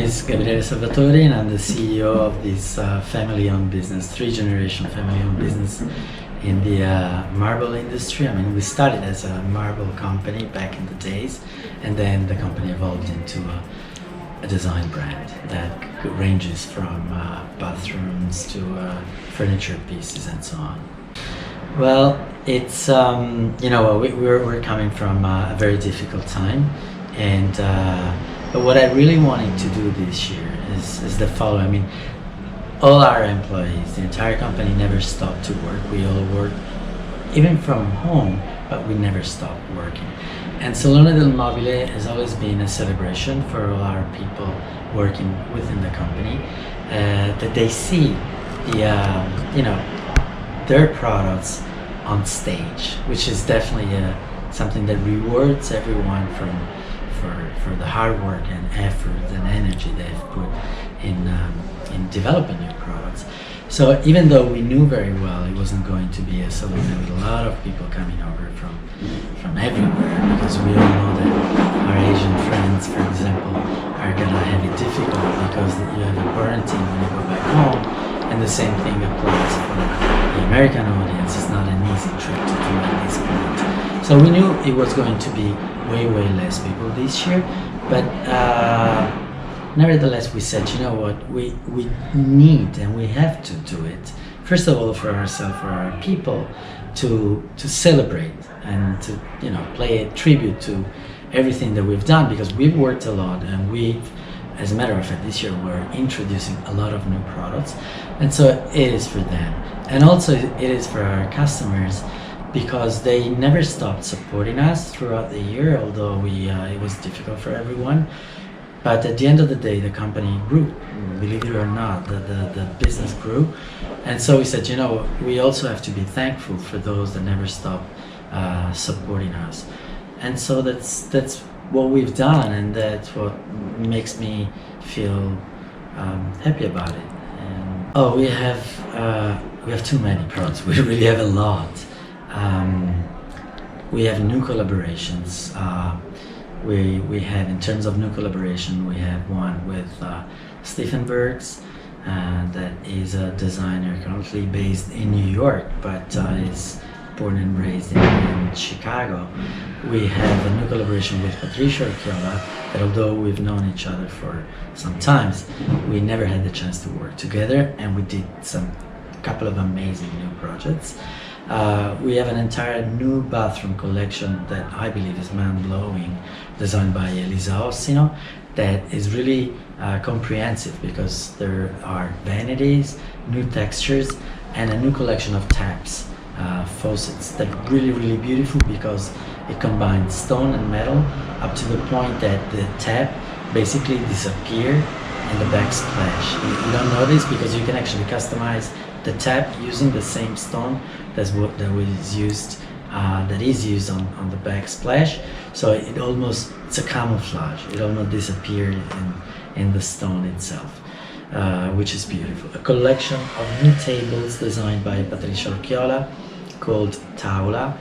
is Gabriele Salvatori, and I'm the CEO of this family-owned business, three-generation family-owned business in the marble industry. I mean, we started as a marble company back in the days, and then the company evolved into a design brand that ranges from bathrooms to furniture pieces and so on. Well, it's we're coming from a very difficult time, and but what I really wanted to do this year is the following. I mean, all our employees, the entire company, never stopped to work. We all work, even from home, but we never stopped working. And Salone del Mobile has always been a celebration for all our people working within the company, that they see their products on stage, which is definitely something that rewards everyone for the hard work and effort and energy they've put in developing new products. So even though we knew very well it wasn't going to be a salon with a lot of people coming over from everywhere, because we all know that our Asian friends, for example, are gonna have it difficult because you have a quarantine when you go back home, and the same thing applies for the American audience. It's not an easy trip to do at this point. So we knew it was going to be way less people this year, but nevertheless we said, you know what, we need and we have to do it, first of all for ourselves, for our people, to celebrate and to pay a tribute to everything that we've done, because we've worked a lot, and as a matter of fact, this year we're introducing a lot of new products, and so it is for them, and also it is for our customers, because they never stopped supporting us throughout the year, although it was difficult for everyone. But at the end of the day, the company grew. Believe it or not, the business grew. And so we said, we also have to be thankful for those that never stopped supporting us. And so that's what we've done, and that's what makes me feel happy about it. And, we have too many products. We really have a lot. We have new collaborations. We have, in terms of new collaboration, we have one with Stephen Burgos, that is a designer currently based in New York, but is born and raised in Chicago. We have a new collaboration with Patricia Urquiola, that although we've known each other for some times, we never had the chance to work together, and we did a couple of amazing new projects. We have an entire new bathroom collection that I believe is mind-blowing, designed by Elisa Ossino, that is really comprehensive, because there are vanities, new textures, and a new collection of taps, faucets, that are really beautiful, because it combines stone and metal up to the point that the tap basically disappears in the backsplash. You don't notice, because you can actually customize the tap using the same stone that is used on the backsplash. So it's a camouflage. It almost disappeared in the stone itself, which is beautiful. A collection of new tables designed by Patricia Urquiola called Taula.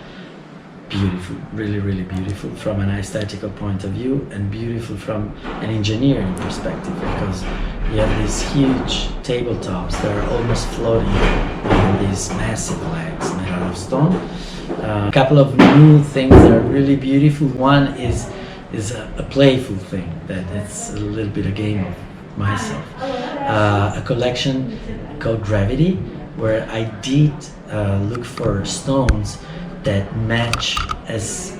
Beautiful, really beautiful from an aesthetical point of view, and beautiful from an engineering perspective, because you have these huge tabletops that are almost floating on these massive legs made out of stone. A couple of new things that are really beautiful. One is a playful thing, that it's a little bit a game of myself. A collection called Gravity, where I did look for stones that match as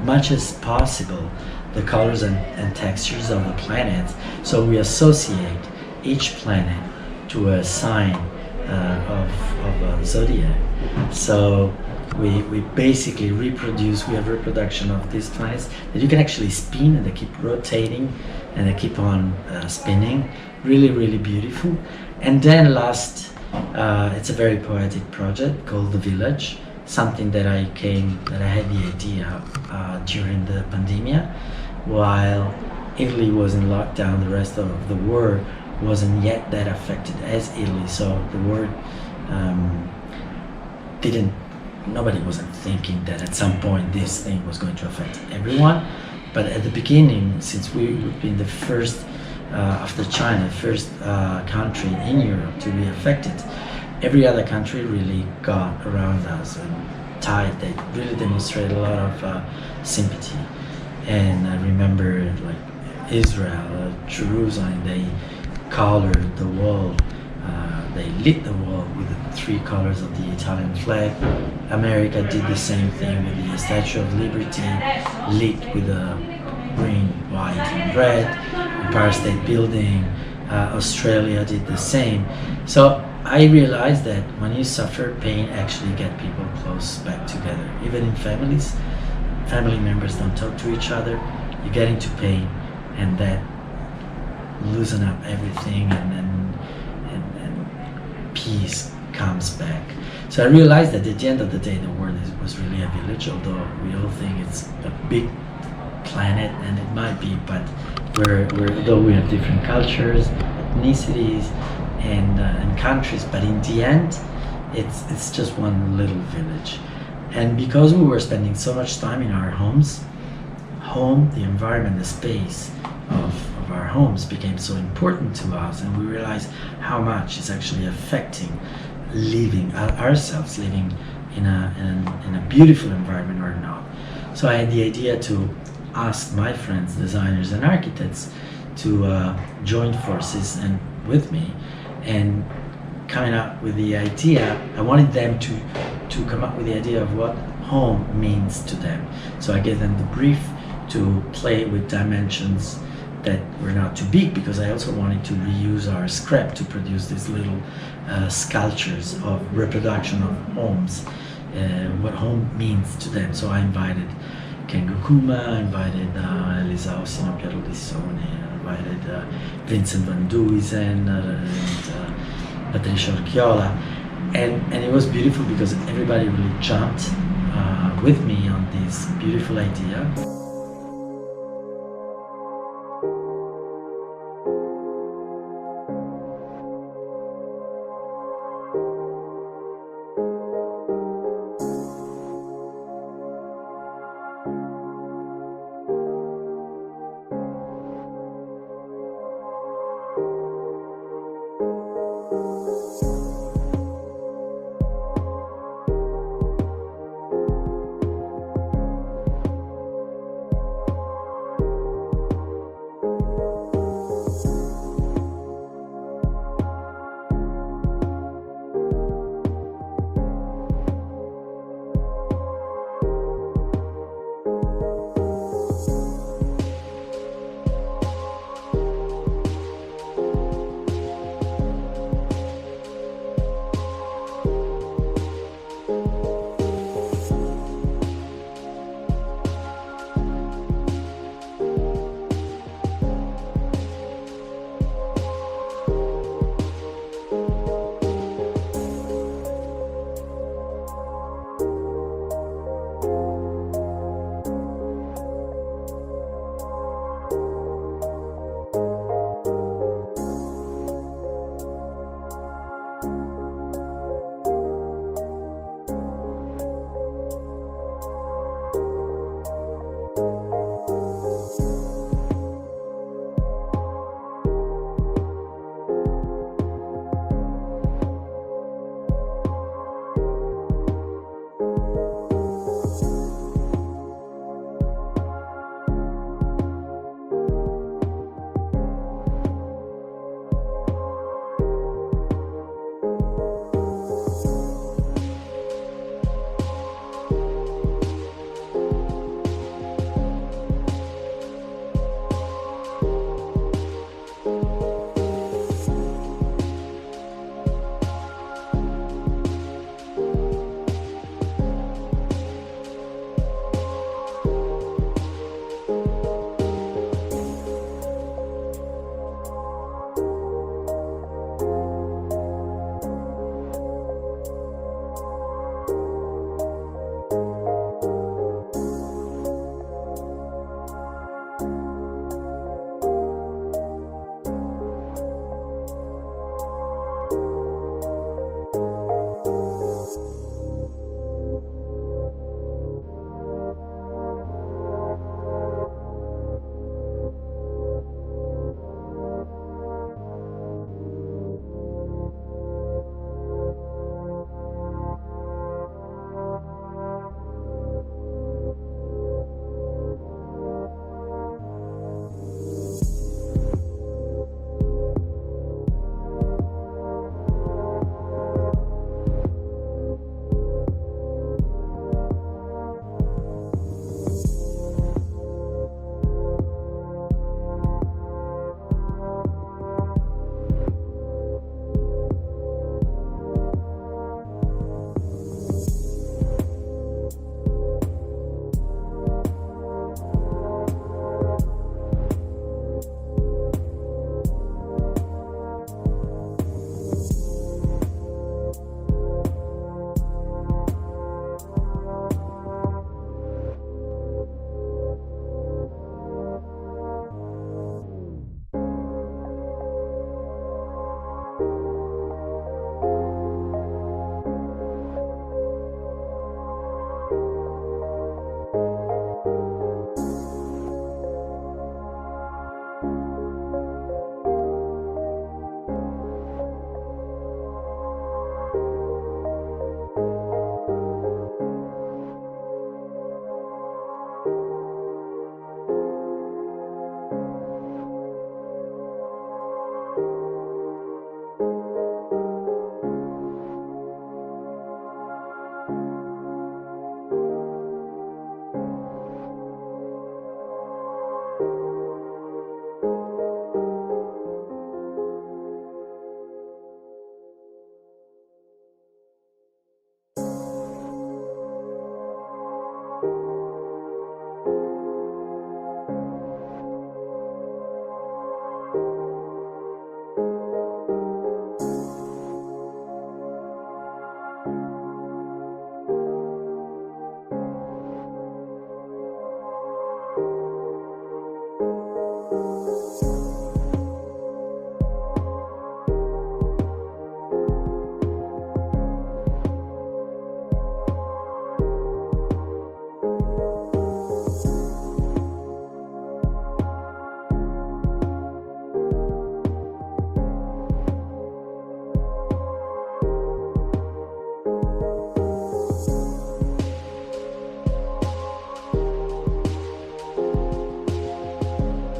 much as possible the colors and textures of the planets. So we associate each planet to a sign of Zodiac. So we basically reproduce, we have reproduction of these planets that you can actually spin, and they keep rotating and they keep on spinning. Really beautiful. And then last, it's a very poetic project called The Village, something that I had the idea during the pandemic, while Italy was in lockdown. The rest of the world wasn't yet that affected as Italy, so the world nobody wasn't thinking that at some point this thing was going to affect everyone. But at the beginning, since we've been the first after China, first country in Europe to be affected. Every other country really got around us and tied. They really demonstrated a lot of sympathy. And I remember like Israel, Jerusalem, they colored the wall. They lit the wall with the three colors of the Italian flag. America did the same thing with the Statue of Liberty, lit with the green, white, and red. Empire State Building. Australia did the same. So I realized that when you suffer, pain actually get people close back together. Even in families, family members don't talk to each other. You get into pain, and that loosen up everything, and peace comes back. So I realized that at the end of the day, the world was really a village, although we all think it's a big planet, and it might be, but though we have different cultures, ethnicities, and countries, but in the end, it's just one little village. And because we were spending so much time in our homes, the environment, the space of our homes became so important to us, and we realized how much it's actually affecting ourselves living in a beautiful environment or not. So I had the idea to ask my friends, designers and architects, to join forces and with me, and coming up with the idea. I wanted them to come up with the idea of what home means to them. So I gave them the brief to play with dimensions that were not too big, because I also wanted to reuse our scrap to produce these little sculptures of reproduction of homes, what home means to them. So I invited Kengo Kuma, I invited Elisa I invited Vincent Van Duysen and Patricia Urquiola, and it was beautiful because everybody really jumped with me on this beautiful idea.